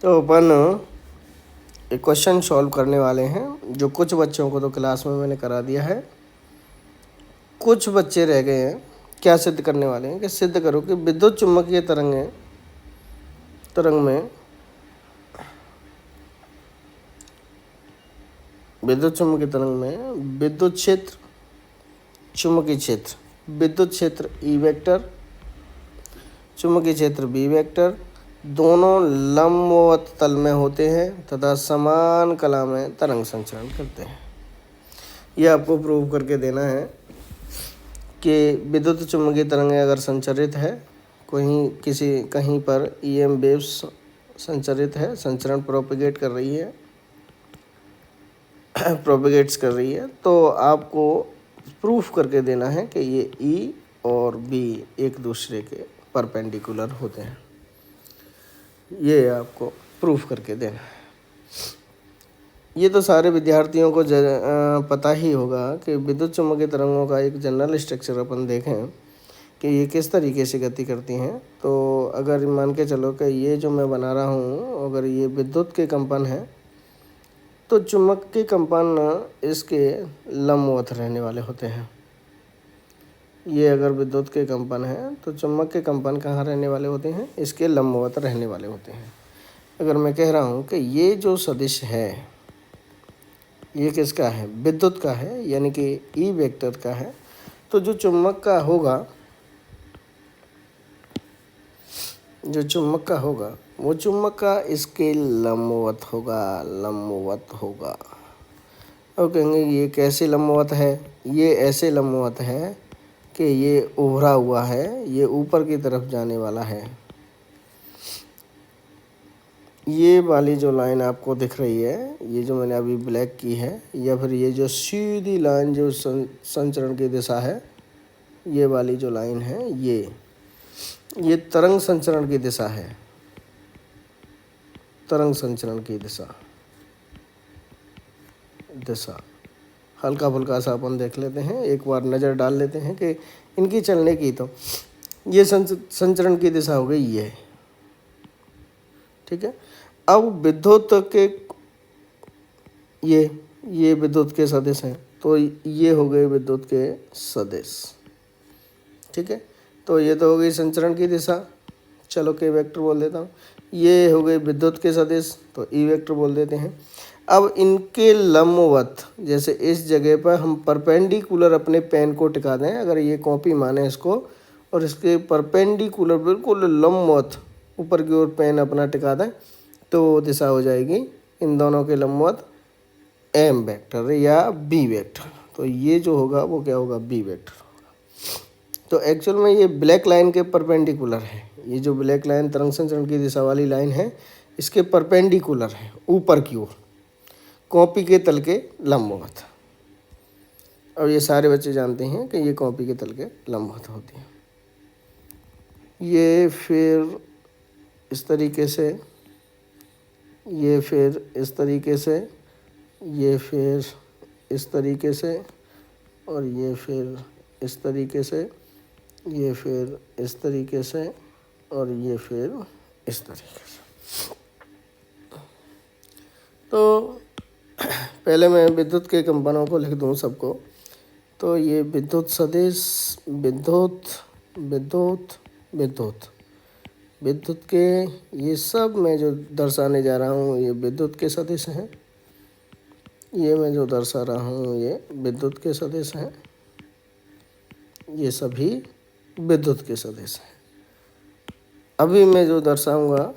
तो अपन एक question solve करने वाले हैं, जो कुछ बच्चों को तो क्लास में मैंने करा दिया है, कुछ बच्चे रह गए हैं। क्या सिद्ध करने वाले हैं कि सिद्ध करो कि विद्युत चुम्बकीय तरंग में विद्युत चुम्बकीय तरंग में विद्युत क्षेत्र, चुम्बकीय क्षेत्र, विद्युत क्षेत्र ई वेक्टर, चुम्बकीय क्षेत्र बी वेक्टर दोनों लंबवत तल में होते हैं तथा समान कला में तरंग संचरण करते हैं। यह आपको प्रूव करके देना है कि विद्युत चुम्बकीय तरंगें अगर संचरित है, कहीं पर ईएम वेव्स संचरित है, संचरण प्रोपेगेट कर रही है प्रोपेगेट्स कर रही है, तो आपको प्रूफ करके देना है कि ये ई और बी एक दूसरे के परपेंडिकुलर होते हैं। ये आपको प्रूफ करके देना है। ये तो सारे विद्यार्थियों को पता ही होगा कि विद्युत चुम्बकीय तरंगों का एक जनरल स्ट्रक्चर अपन देखें कि ये किस तरीके से गति करती हैं। तो अगर मान के चलो कि ये जो मैं बना रहा हूँ, अगर ये विद्युत के कंपन है तो चुम्बक के कंपन इसके लंबवत रहने वाले होते हैं। ये अगर विद्युत के कंपन है तो चुम्बक के कंपन कहाँ रहने वाले होते हैं? इसके लंबवत रहने वाले होते हैं। अगर मैं कह रहा हूँ कि ये जो सदिश है ये किसका है? विद्युत का है, यानी कि ई वेक्टर का है। तो जो चुम्बक का होगा वो चुम्बक का इसके लंबवत होगा। और कहेंगे ये कैसे लंबवत है? ये ऐसे लंबवत है कि ये उभरा हुआ है, ये ऊपर की तरफ जाने वाला है। ये वाली जो लाइन आपको दिख रही है, ये जो मैंने अभी ब्लैक की है, या फिर ये जो सीधी लाइन जो संचरण की दिशा है, ये वाली जो लाइन है, ये तरंग संचरण की दिशा है। तरंग संचरण की दिशा हल्का फुल्का सा अपन देख लेते हैं, एक बार नज़र डाल लेते हैं कि इनकी चलने की। तो ये संचरण की दिशा हो गई ये, ठीक है। अब विद्युत के ये विद्युत के सदिश हैं, तो ये हो गए विद्युत के सदिश, ठीक है। तो ये तो हो गई संचरण की दिशा, चलो के वेक्टर बोल देता हूँ। ये हो गई विद्युत के सदिश, तो ई वेक्टर बोल देते हैं। अब इनके लंबवत, जैसे इस जगह पर हम परपेंडिकुलर अपने पेन को टिका दें, अगर ये कॉपी माने इसको, और इसके परपेंडिकुलर बिल्कुल लंबवत ऊपर की ओर पेन अपना टिका दें, तो दिशा हो जाएगी इन दोनों के लंबवत एम वेक्टर या बी वेक्टर। तो ये जो होगा वो क्या होगा? बी वेक्टर होगा। तो एक्चुअल में ये ब्लैक लाइन के परपेंडिकुलर है। ये जो ब्लैक लाइन तरंग संचरण की दिशा वाली लाइन है, इसके परपेंडिकुलर है ऊपर की ओर, कॉपी के तल के लंबवत। और ये सारे बच्चे जानते हैं कि ये कॉपी के तल के लंबवत होती है। ये फिर इस तरीके से, ये फिर इस तरीके से, ये फिर इस तरीके से, और ये फिर इस तरीके से, ये फिर इस तरीके से, और ये फिर इस तरीके से। तो पहले मैं विद्युत के कंपनों को लिख दूं सबको। तो ये विद्युत सदिश, विद्युत के ये सब मैं जो दर्शाने जा रहा हूँ ये विद्युत के सदिश हैं। ये मैं जो दर्शा रहा हूँ ये विद्युत के सदिश हैं। ये सभी विद्युत के सदिश हैं। अभी मैं जो दर्शाऊंगा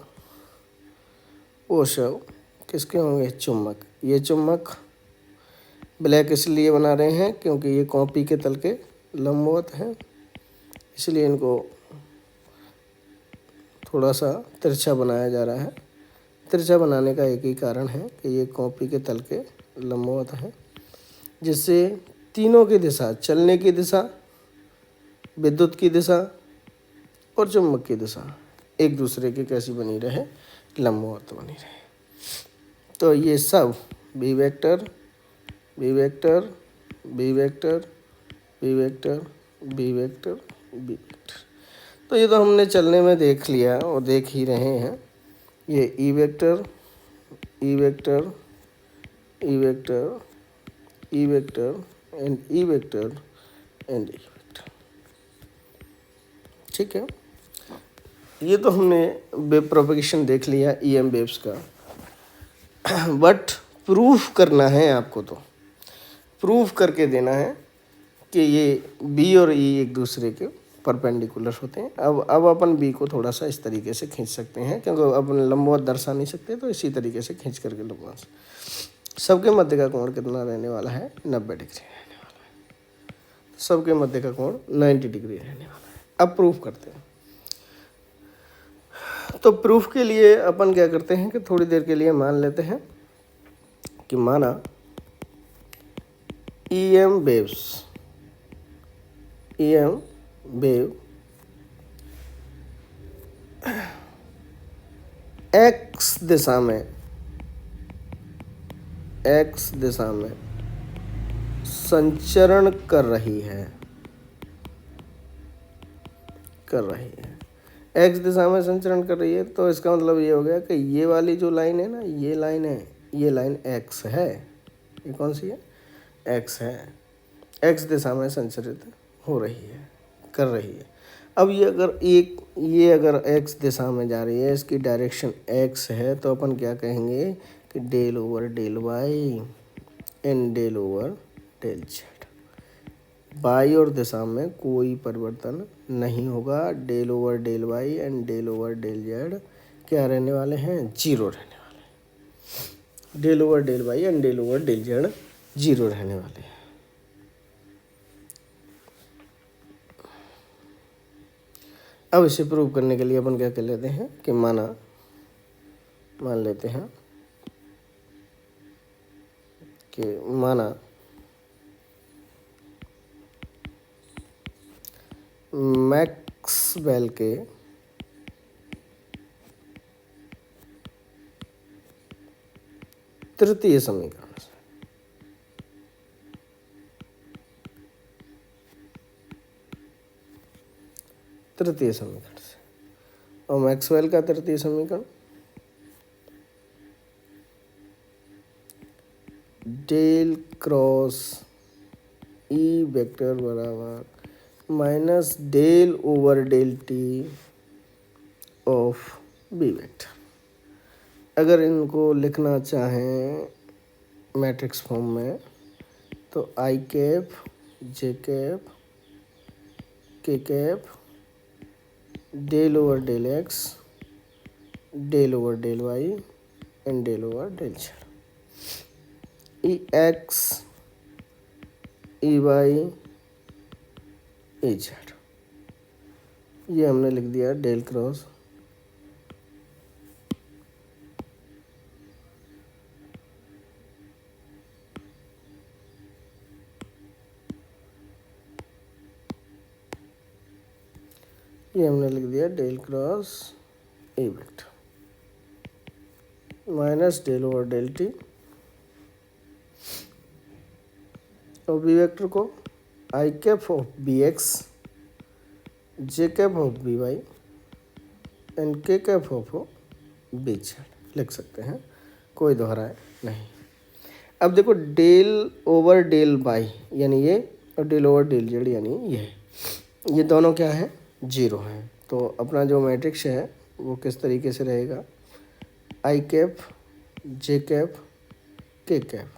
वो सब किसके होंगे? चुम्बक। ये चुम्बक ब्लैक इसलिए बना रहे हैं क्योंकि ये कॉपी के तल के लंबवत हैं, इसलिए इनको थोड़ा सा तिरछा बनाया जा रहा है। तिरछा बनाने का एक ही कारण है कि ये कॉपी के तल के लंबवत हैं, जिससे तीनों की दिशा, चलने की दिशा, विद्युत की दिशा और चुम्बक की दिशा एक दूसरे की कैसी बनी रहे? लंबवत बनी रहे। तो ये सब B vector, B vector, B vector, B vector, B vector, B vector. तो ये तो हमने चलने में देख लिया और देख ही रहे हैं ये E vector, E vector, E vector, E vector and E vector and E vector. ठीक है, ये तो हमने वेव प्रोपगेशन देख लिया EM वेव्स का। बट प्रूफ करना है आपको, तो प्रूफ करके देना है कि ये बी और ई एक दूसरे के परपेंडिकुलर होते हैं। अब अपन बी को थोड़ा सा इस तरीके से खींच सकते हैं, क्योंकि अपन लंबवत दर्शा नहीं सकते, तो इसी तरीके से खींच करके लंबवत। सबके मध्य का कोण कितना रहने वाला है? 90 डिग्री रहने वाला है। सबके मध्य का कोण 90 डिग्री रहने वाला है। अब प्रूफ करते हैं। तो प्रूफ के लिए अपन क्या करते हैं कि थोड़ी देर के लिए मान लेते हैं कि माना EM वेव x दिशा में संचरण कर रही है। x दिशा में संचरण कर रही है, तो इसका मतलब ये हो गया कि ये वाली जो लाइन है ना, ये लाइन है, ये लाइन x है। ये कौन सी है? x है। x दिशा में संचरित हो रही है, कर रही है। अब ये अगर x दिशा में जा रही है, इसकी डायरेक्शन x है, तो अपन क्या कहेंगे कि del over del y and del over del z। बाई और दिशा में कोई परिवर्तन नहीं होगा। Del over del y and del over del z क्या रहने वाले हैं? 0 रहने वाले हैं। Del over del y and del over del z 0 रहने वाले हैं। अब इसे प्रूव करने के लिए अपन क्या कर लेते हैं कि मान लेते हैं कि माना मैक्सवेल के तृतीय समीकरण से और मैक्सवेल का तृतीय समीकरण डेल क्रॉस ई वेक्टर बराबर minus del over del T of B vector. अगर इनको लिखना चाहें मैट्रिक्स फॉर्म में, तो I cap, J cap, K cap, del over del X, del over del Y and del over del Z. E X, E Y, E Z, ये हमने लिख दिया डेल क्रॉस ये हमने लिख दिया del cross A vector minus del over del T और B vector को I cap of B X, J cap of B Y and K cap of B Z लिख सकते हैं, कोई दोहराए नहीं। अब देखो डेल ओवर डेल वाई यानी ये और डेल ओवर डेल जेड यानी ये दोनों क्या है? 0 है। तो अपना जो मैट्रिक्स है वो किस तरीके से रहेगा? I cap, J cap, K cap,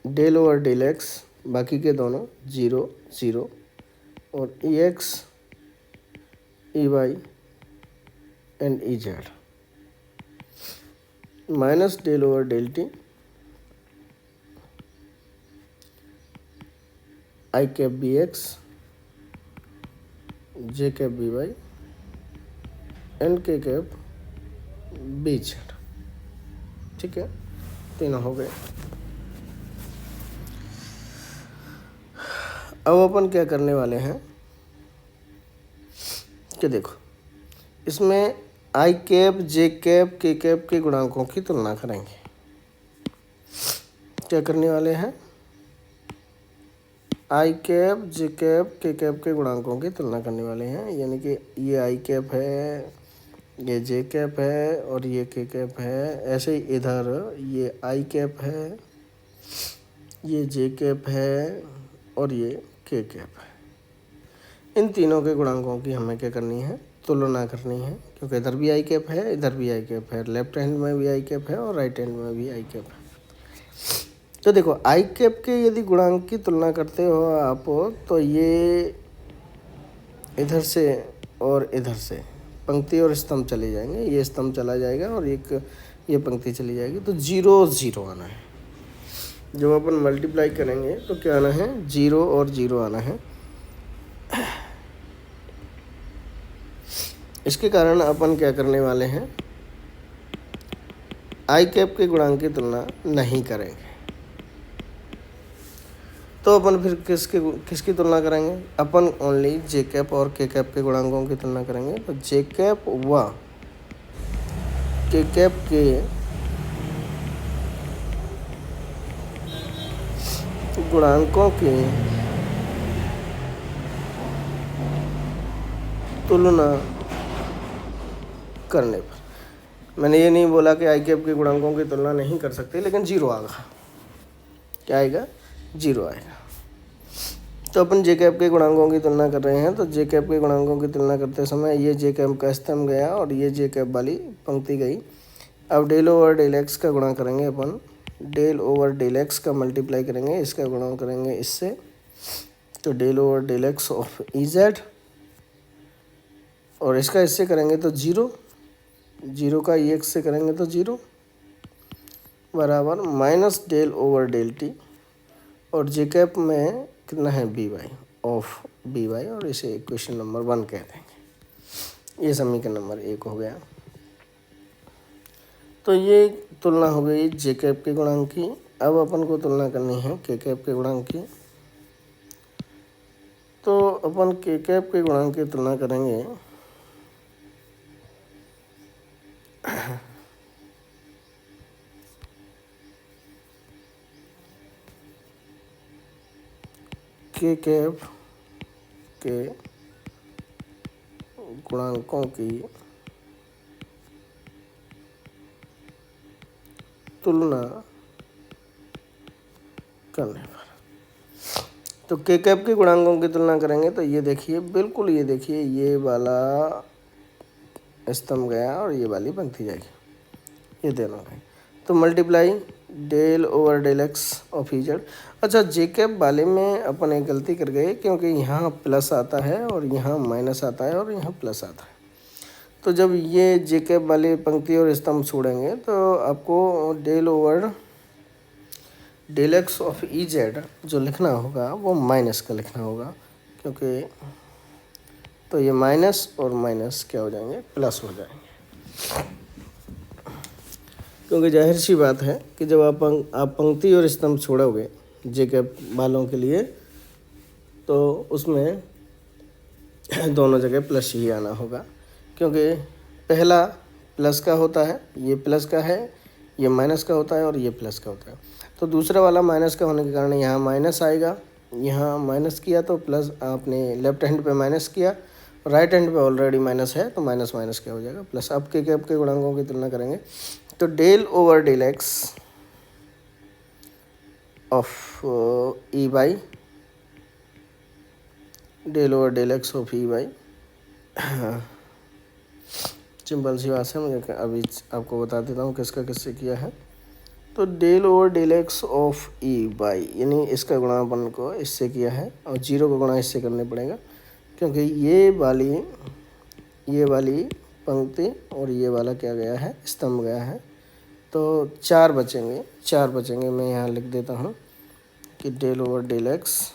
del over del X, बाकी के दोनों 0 0 और E X, E Y and E Z minus del over del T I cap B X, J cap B Y and K cap B Z. ठीक है, तीनों हो गए। अब अपन क्या करने वाले हैं कि देखो इसमें आई cap, J cap, K cap के गुणांकों की तुलना करेंगे। क्या करने वाले हैं? आई cap, J cap, K cap के गुणांकों की तुलना करने वाले हैं। यानी कि ये आई कैप है, ये जे कैप है और ये के कैप है। ऐसे ही इधर ये आई कैप है, ये जे कैप है और ये के कैप है। इन तीनों के गुणांकों की हमें क्या करनी है, तुलना करनी है, क्योंकि इधर भी आई कैप है, इधर भी आई कैप है, लेफ्ट हैंड में भी आई कैप है और राइट हैंड में भी आई कैप है। तो देखो आई कैप के यदि गुणांक की तुलना करते हो आप, तो ये इधर से और इधर से पंक्ति और स्तंभ चले जाएंगे, ये स्तंभ चला जाएगा और एक ये पंक्ति चली जाएगी, तो 0 0 आना है। जब अपन मल्टीप्लाई करेंगे तो क्या आना है, 0 और 0 आना है। इसके कारण अपन क्या करने वाले हैं, आई कैप के गुणांक की तुलना नहीं करेंगे। तो अपन फिर किसकी तुलना करेंगे, अपन ओनली जे कैप और के कैप के गुणांकों की तुलना करेंगे। तो जे कैप व के कैप के गुणांकों की तुलना करने पर, मैंने ये नहीं बोला कि आई कैप के गुणांकों की तुलना नहीं कर सकते, लेकिन 0 आएगा। क्या आएगा, 0 आएगा। तो अपन जे कैप के गुणांकों की तुलना कर रहे हैं, तो जे कैप के गुणांकों की तुलना करते समय ये जे कैप का स्तंभ गया और ये जे कैप वाली पंक्ति गई। अब डेल ओवर डेल एक्स का गुणा करेंगे अपन, डेल ओवर डेल एक्स का मल्टीप्लाई करेंगे, इसका गुणा करेंगे इससे, तो del over del X of E Z, और इसका इससे करेंगे तो 0, 0 का ई एक्स से करेंगे तो 0 बराबर minus del over del T, और जे कैप में कितना है B Y of B Y, और इसे इक्वेशन नंबर 1 कह देंगे। ये समीकरण नंबर 1 हो गया। तो ये तुलना हो गई जे कैप के गुणांक की। अब अपन को तुलना करनी है के कैप के गुणांक की। तो अपन के कैप के गुणांक की तुलना करेंगे के कैप के गुणांकों की तुलना करने पर। तो के कैप के गुणांकों की तुलना करेंगे तो ये देखिए, बिल्कुल ये देखिए, ये वाला स्तंभ गया और ये वाली पंक्ति जाएगी, ये दोनों गए, तो multiply del over del X of E Z. अच्छा, जे कैप वाले में अपन एक गलती कर गए, क्योंकि यहाँ प्लस आता है और यहाँ माइनस आता है और यहाँ प्लस आता है। तो जब ये जे कैप वाली पंक्ति और स्तंभ छोड़ेंगे तो आपको del over del X of E Z जो लिखना होगा वो माइनस का लिखना होगा, क्योंकि तो ये माइनस और माइनस क्या हो जाएंगे, प्लस हो जाएंगे। क्योंकि जाहिर सी बात है कि जब आप पंक्ति और स्तंभ छोड़ोगे जे कैप वालों के लिए, तो उसमें दोनों जगह प्लस ही आना होगा, क्योंकि पहला प्लस का होता है, ये प्लस का है, ये माइनस का होता है और ये प्लस का होता है। तो दूसरा वाला माइनस का होने के कारण यहाँ माइनस आएगा, यहाँ माइनस किया तो प्लस, आपने लेफ्ट हैंड पे माइनस किया, राइट हैंड पे ऑलरेडी माइनस है, तो माइनस माइनस क्या हो जाएगा, प्लस। अब के कैप के गुणांकों की तुलना करेंगे तो del over del X of E Y, del over del X of E Y, simple सी बात है, मुझे अभी आपको बता देता हूँ किसका किससे किया है। तो del over del X of E by, यानी इसका गुणा अपन को इससे किया है और 0 का गुणा इससे करने पड़ेगा, क्योंकि ये वाली पंक्ति और ये वाला क्या गया है, स्तंभ गया है। तो 4 बचेंगे, मैं यहाँ लिख देता हूँ कि डेल ओवर डेल एक्स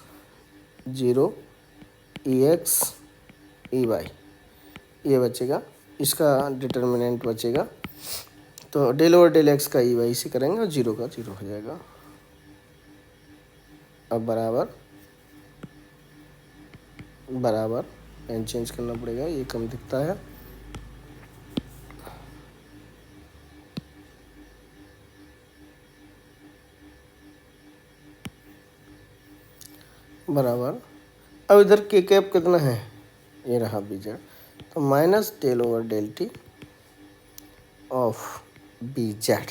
0 ई एक्स ई वाई, ये बचेगा, इसका डिटर्मिनेंट बचेगा। तो डेल ओवर डेल एक्स का ई वाई से करेंगे और 0 का 0 हो जाएगा। अब बराबर पेन चेंज करना पड़ेगा, ये कम दिखता है। बराबर, अब इधर के कैप कितना है, ये रहा बी जेड, तो minus del over del T of B Z.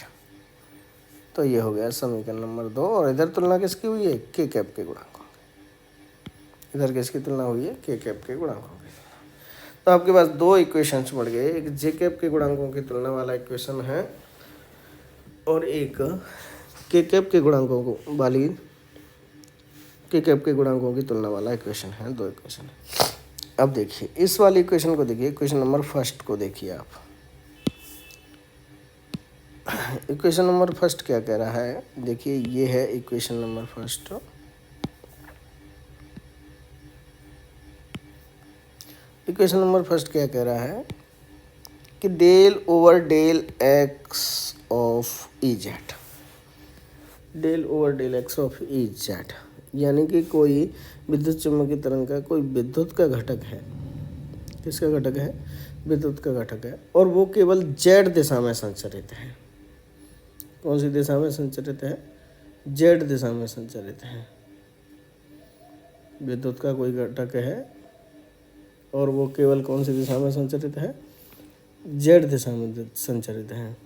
तो ये हो गया समीकरण नंबर 2। और इधर तुलना किसकी हुई है? के कैप के गुणांकों की। इधर किसकी तुलना हुई है? के कैप के गुणांकों की। तो आपके पास दो इक्वेशंस बढ़ गए, एक जे कैप के गुणांकों की तुलना वाला इक्वेशन है और एक के कैप के गुणांकों को वाली के कैप के गुणांकों की तुलना वाला इक्वेशन है। दो इक्वेशन है। अब देखिए इस वाली इक्वेशन को देखिए, इक्वेशन नंबर फर्स्ट को देखिए आप। इक्वेशन नंबर फर्स्ट क्या कह रहा है? देखिए ये है equation number first. Equation number first क्या कह रहा है कि del over del X of E Z, del over del X of E Z, यानी कि कोई विद्युत चुम्बकीय तरंग का कोई विद्युत का घटक है। किसका घटक है? विद्युत का घटक है, और वो केवल जेड दिशा में संचरित है। कौन सी दिशा में संचरित है? जेड दिशा में संचरित है। विद्युत का कोई घटक है और वो केवल कौन सी दिशा में संचरित है? जेड दिशा में संचरित है।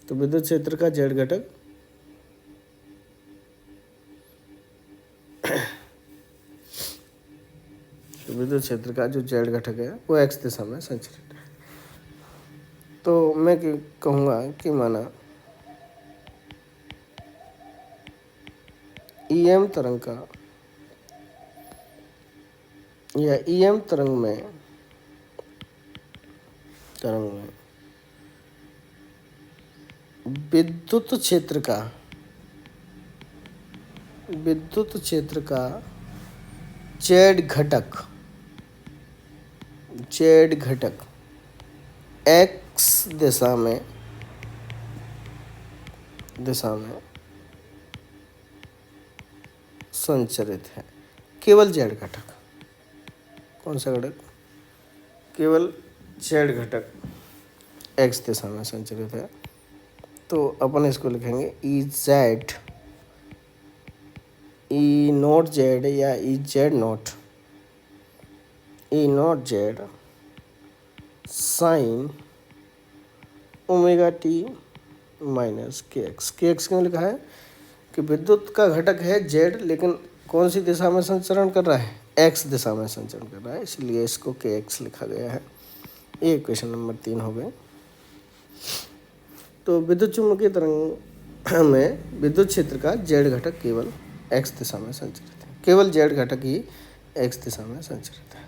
तो विद्युत क्षेत्र का जेड घटक तो विद्युत क्षेत्र का जो जेड घटक है वो एक्स दिशा में संचरित है। तो मैं कहूँगा कि माना ईएम तरंग का या ईएम तरंग में विद्युत क्षेत्र का जेड घटक एक्स दिशा में संचरित है। केवल जेड घटक। कौन सा घटक? केवल जेड घटक एक्स दिशा में संचरित है। तो अपन इसको लिखेंगे E Z, E not Z या E Z not, E not Z sine omega T minus K X. K X क्यों लिखा है? कि विद्युत का घटक है जेड, लेकिन कौन सी दिशा में संचरण कर रहा है? एक्स दिशा में संचरण कर रहा है, इसलिए इसको के एक्स लिखा गया है। ये इक्वेशन नंबर 3 हो गए। तो विद्युत चुम्बकीय तरंग में विद्युत क्षेत्र का जेड घटक केवल एक्स दिशा में संचरित है। केवल जेड घटक ही एक्स दिशा में संचरित है।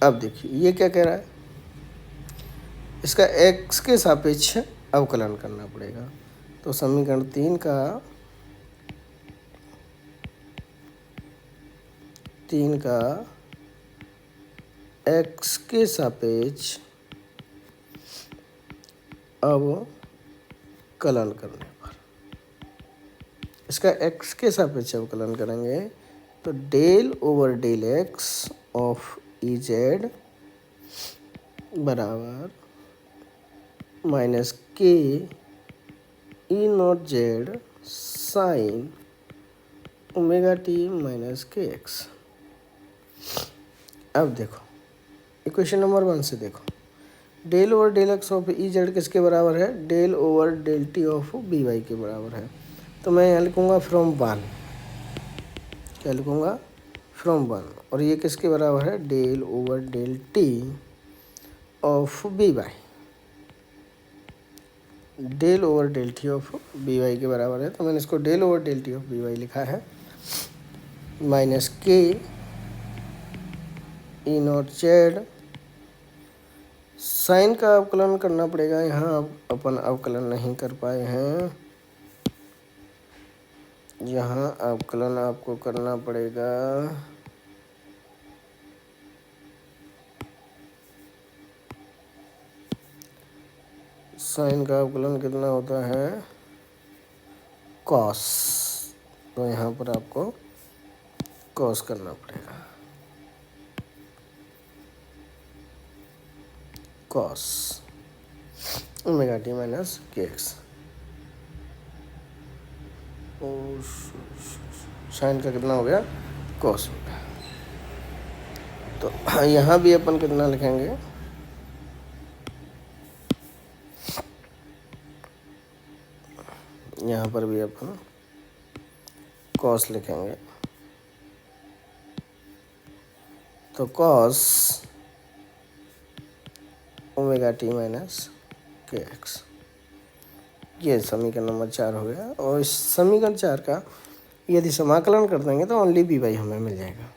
अब देखिए ये क्या कह रहा है? इसका एक्स के सापेक्ष अवकलन करना पड़ेगा। तो समीकरण 3 का एक्स के सापेक्ष अवकलन करने पर, इसका एक्स के सापेक्ष अवकलन करेंगे तो del over del X of E Z बराबर minus K E not Z sine omega T minus K X. अब देखो इक्वेशन नंबर 1 से देखो, del over del X of E Z किसके बराबर है? Del over del T of B Y के बराबर है। तो मैं यहाँ लिखूँगा फ्रॉम 1। क्या लिखूँगा? फ्रॉम 1। और ये किसके बराबर है? Del over del T of B Y, del over del T of B Y के बराबर है। तो मैंने इसको del over del T of B Y लिखा है minus K E not Z sign का अवकलन करना पड़ेगा। यहाँ अपन अवकलन नहीं कर पाए हैं, यहाँ अवकलन आपको करना पड़ेगा। साइन का अवकलन कितना होता है? कॉस। तो यहाँ पर आपको कॉस करना पड़ेगा, cos omega T minus K x. Sign का कितना हो गया? कॉस हो गया। तो यहाँ भी अपन कितना लिखेंगे? यहाँ पर भी अपन कॉस लिखेंगे, तो cos omega T minus K x, ये समीकरण नंबर 4 हो गया। और इस समीकरण 4 का यदि समाकलन कर देंगे तो ओनली बी बाई हमें मिल जाएगा।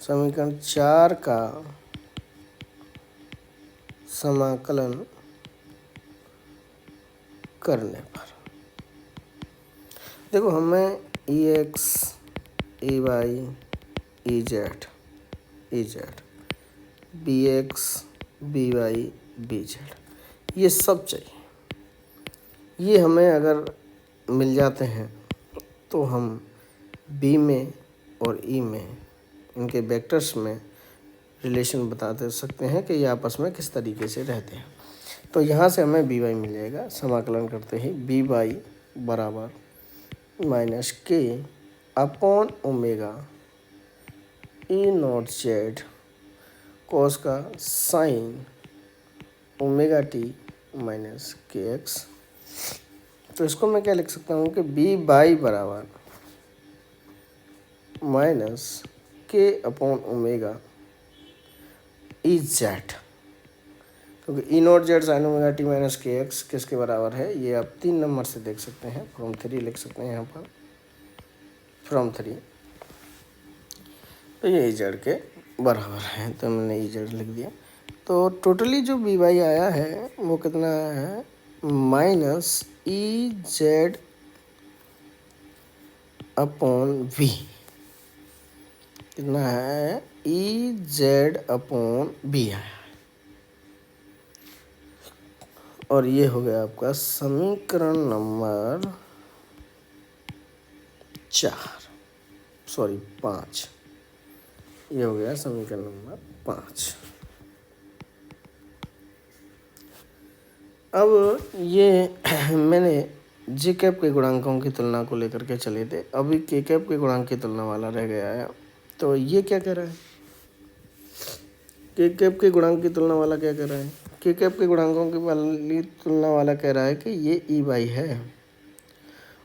समीकरण 4 का समाकलन करने पर देखो हमें E X, E Y, E Z, B X, B Y, B Z, ये सब चाहिए। ये हमें अगर मिल जाते हैं तो हम बी में और ई में इनके वेक्टर्स में रिलेशन बता दे सकते हैं कि ये आपस में किस तरीके से रहते हैं। तो यहाँ से हमें बी वाई मिल जाएगा। समाकलन करते ही बी वाई बराबर minus K upon omega E not Z cos का sine omega T minus K X. तो इसको मैं क्या लिख सकता हूँ कि बी बाई बराबर minus K upon omega E Z, क्योंकि E not Z sine omega T minus K X किसके बराबर है, ये आप 3 नंबर से देख सकते हैं, फ्रॉम 3 लिख सकते हैं यहाँ पर, फ्रॉम 3। तो ये ई जेड के बराबर है, तो मैंने ई जेड लिख दिया। तो टोटली जो बी वाई आया है वो कितना आया है, minus E Z upon V, कितना है, ई जेड अपॉन बी आया। और ये हो गया आपका समीकरण नंबर 5। ये हो गया समीकरण नंबर 5। अब ये मैंने जे कैप के गुणांकों की तुलना को लेकर के चले थे, अभी के कैप के गुणांक की तुलना वाला रह गया है। तो ये क्या कह रहा है, के कैप के गुणांक की तुलना वाला क्या कह रहा है, के कैप के गुणांकों की वाली तुलना वाला कह रहा है कि ये ई वाई है।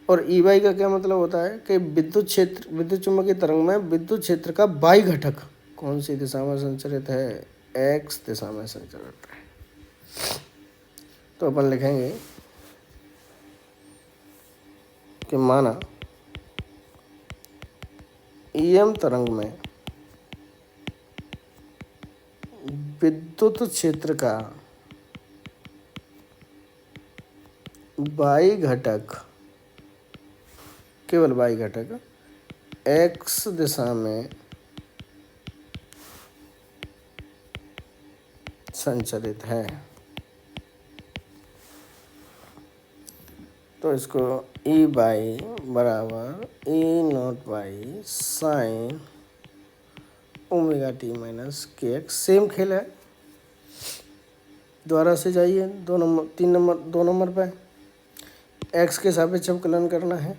और ई वाई का क्या मतलब होता है कि विद्युत चुम्बकीय तरंग में विद्युत क्षेत्र का बाई घटक कौन सी दिशा में संचरित है, एक्स दिशा में संचरित है। तो अपन लिखेंगे कि माना ईएम तरंग में विद्युत क्षेत्र का बाई घटक, केवल बाई घटक एक्स दिशा में संचरित है। तो इसको ई बाई बराबर E not Y sine omega T minus K X, same खेल है, दोबारा से जाइए 2 नंबर पे एक्स के सापेक्ष अवकलन करना है।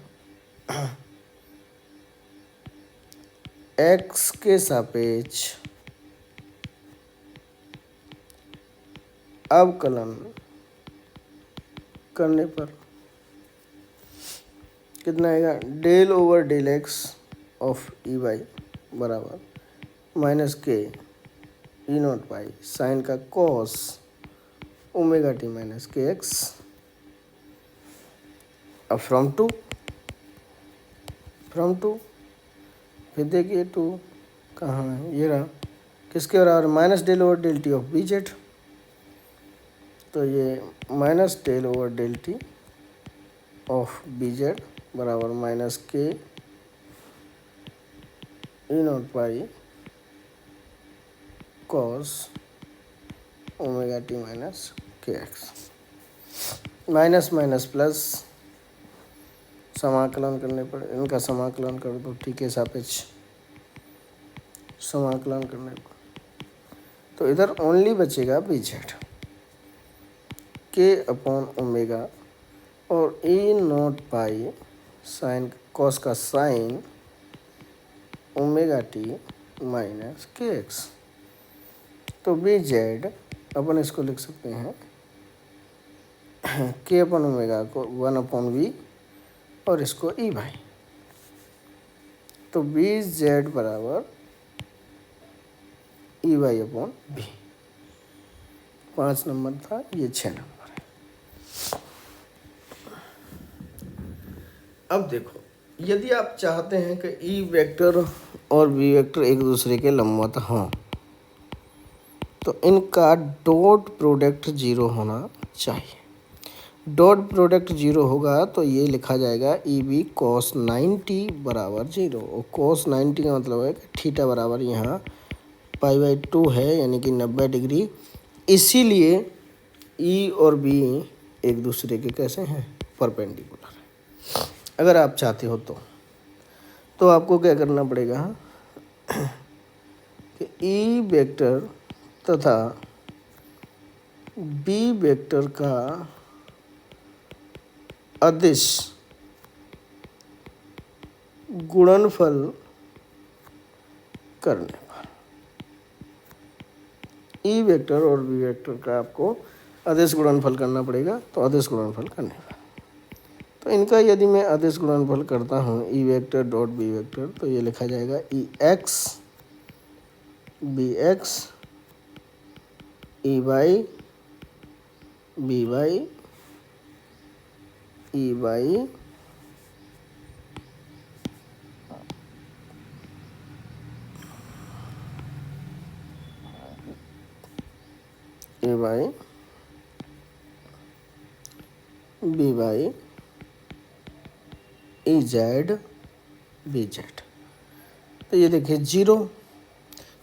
एक्स के सापेक्ष अवकलन करने पर कितना आएगा, del over del X of E Y बराबर minus K E not Y sine का cos omega T minus K X. अब फ्रॉम टू फिर देखिए 2 कहाँ है, ये रहा, किसके बराबर, minus del over del T of B Z. तो ये minus del over del T of B Z बराबर minus K E not pi cos omega T minus K X. Minus minus plus, समाकलन करने पर इनका समाकलन कर दो, टी के सापेक्ष समाकलन करने पर तो इधर ओनली बचेगा बी जेड के अपॉन ओमेगा और ई नॉट पाई साइन कॉस का sine omega T minus K X. तो बी जेड अपन इसको लिख सकते हैं के अपन ओमेगा को 1/v और इसको ई बाई, तो बी जेड बराबर E by upon B. 5 number था, ये 6 नंबर है। अब देखो, यदि आप चाहते हैं कि ई वेक्टर और बी वेक्टर एक दूसरे के लंबवत हों तो इनका डॉट प्रोडक्ट 0 होना चाहिए। डॉट प्रोडक्ट 0 होगा तो ये लिखा जाएगा ई बी कॉस 90 बराबर 0, और कॉस 90 का मतलब है कि थीटा बराबर यहाँ π/2 है, यानी कि 90 डिग्री। इसीलिए ई और बी एक दूसरे के कैसे हैं, परपेंडिकुलर है। अगर आप चाहते हो तो आपको क्या करना पड़ेगा कि ई वेक्टर तथा बी वेक्टर का अदिश गुणनफल करने पर, ई वेक्टर और बी वेक्टर का आपको अदिश गुणनफल करना पड़ेगा। तो अदिश गुणनफल करने पर, तो इनका यदि मैं अदिश गुणनफल करता हूँ E vector dot B vector, तो ये लिखा जाएगा E X B X E Y B Y E Y A Y B Y E Z B Z. तो ये देखिए 0,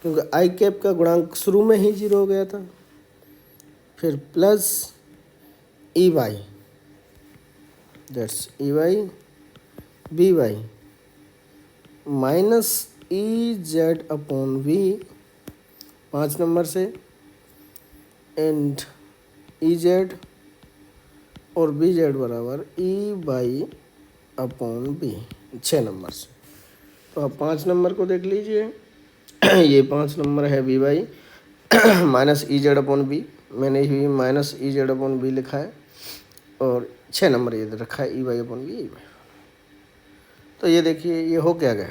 क्योंकि आई कैप का गुणांक शुरू में ही 0 हो गया था। फिर plus E Y, that's E Y B Y minus E Z upon V 5 number से, एंड ई जेड और बी जेड बराबर E by upon B 6 number से। तो आप 5 नंबर को देख लीजिए, ये 5 नंबर है B Y minus E Z upon B, मैंने ही minus E Z upon B लिखा है, और 6 नंबर ये रखा है E Y upon B E Y. तो ये देखिए ये हो क्या गया,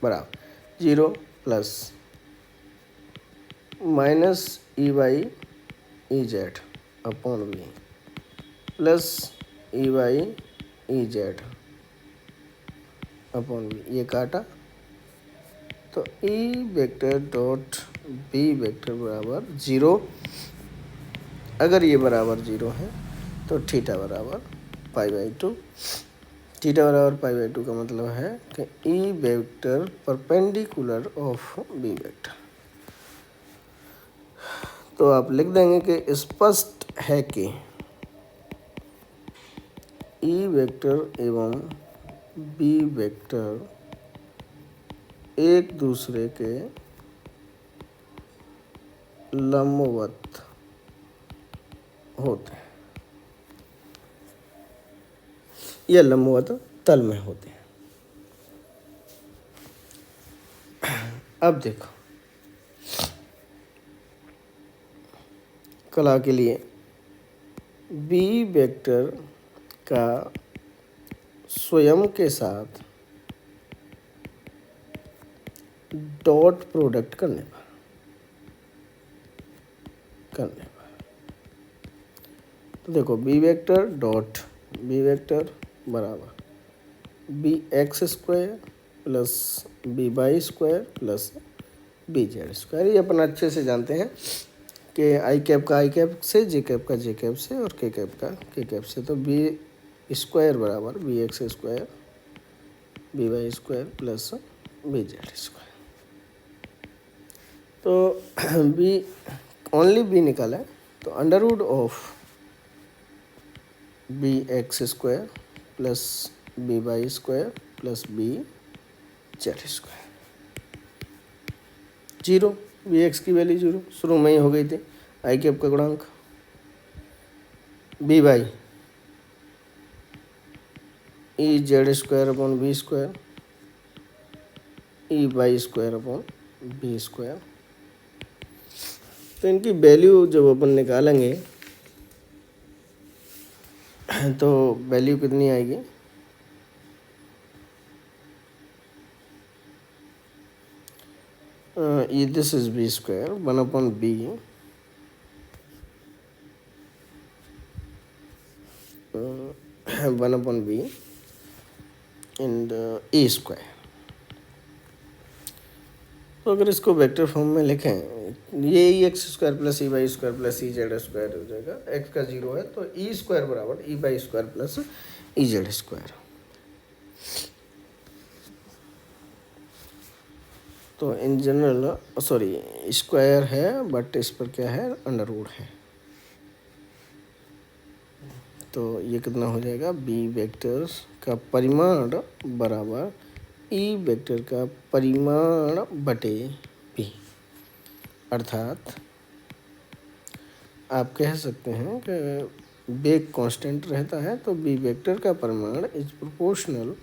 बराबर 0 plus minus E Y E Z upon B plus E Y E Z upon B, ये काटा, तो E vector dot B vector बराबर 0। अगर ये बराबर 0 है तो थीटा बराबर π/2। थीटा बराबर π/2 का मतलब है कि E vector perpendicular of B vector. तो आप लिख देंगे कि स्पष्ट है कि ई वेक्टर एवं बी वेक्टर एक दूसरे के लंबवत होते हैं या लंबवत तल में होते हैं। अब देखो, कला के लिए बी वेक्टर का स्वयं के साथ डॉट प्रोडक्ट करने पर तो देखो B vector dot B vector बराबर B X square plus B Y square plus B Z square. ये अपन अच्छे से जानते हैं कि आई कैप का आई कैप से, जे कैप का जे कैप से, और के कैप का के कैप से। तो बी स्क्वायर बराबर B X square B Y square plus B Z square. तो बी ओनली बी निकाला है, तो under root of B X square plus B Y square plus B Z square. 0, B X की value 0 शुरू में ही हो गई थी, आई कैप का गुणांक। B Y E Z square upon B square E Y square upon B square तो इनकी वैल्यू जब अपन निकालेंगे तो वैल्यू कितनी आएगी, ये this is B square 1/b one upon B and A square. तो अगर इसको वेक्टर फॉर्म में लिखें, ये E X square plus E Y square plus E Z square हो जाएगा। एक्स का 0 है तो ई स्क्वायर बराबर E Y square plus E Z square. तो इन जनरल सॉरी स्क्वायर है बट इस पर क्या है, अंडर रूट है। तो ये कितना हो जाएगा, बी वेक्टर का परिमाण बराबर ई वेक्टर का परिमाण बटे बी। अर्थात आप कह सकते हैं कि वेग कांस्टेंट रहता है तो बी वेक्टर का परिमाण इज प्रोपोर्शनल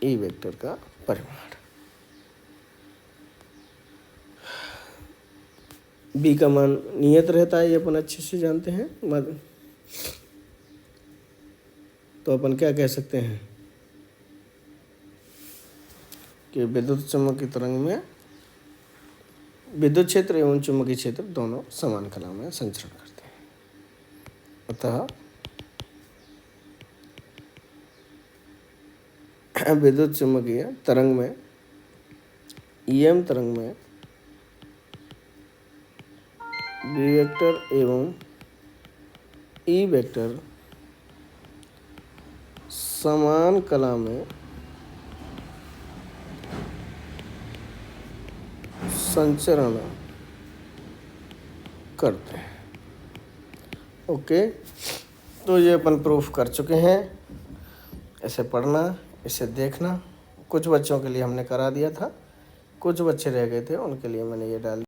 ई वेक्टर का परिमाण। बी का मान नियत रहता है, ये अपन अच्छे से जानते हैं। तो अपन क्या कह सकते हैं कि विद्युत चुम्बकीय तरंग में विद्युत क्षेत्र एवं चुम्बकीय क्षेत्र दोनों समान कला में संचरण करते हैं। अतः विद्युत चुम्बकीय तरंग में ईएम तरंग में बी वेक्टर एवं ई वेक्टर समान कला में संचरण करते हैं। ओके, तो ये अपन प्रूफ कर चुके हैं। इसे पढ़ना, इसे देखना। कुछ बच्चों के लिए हमने करा दिया था, कुछ बच्चे रह गए थे, उनके लिए मैंने ये डाल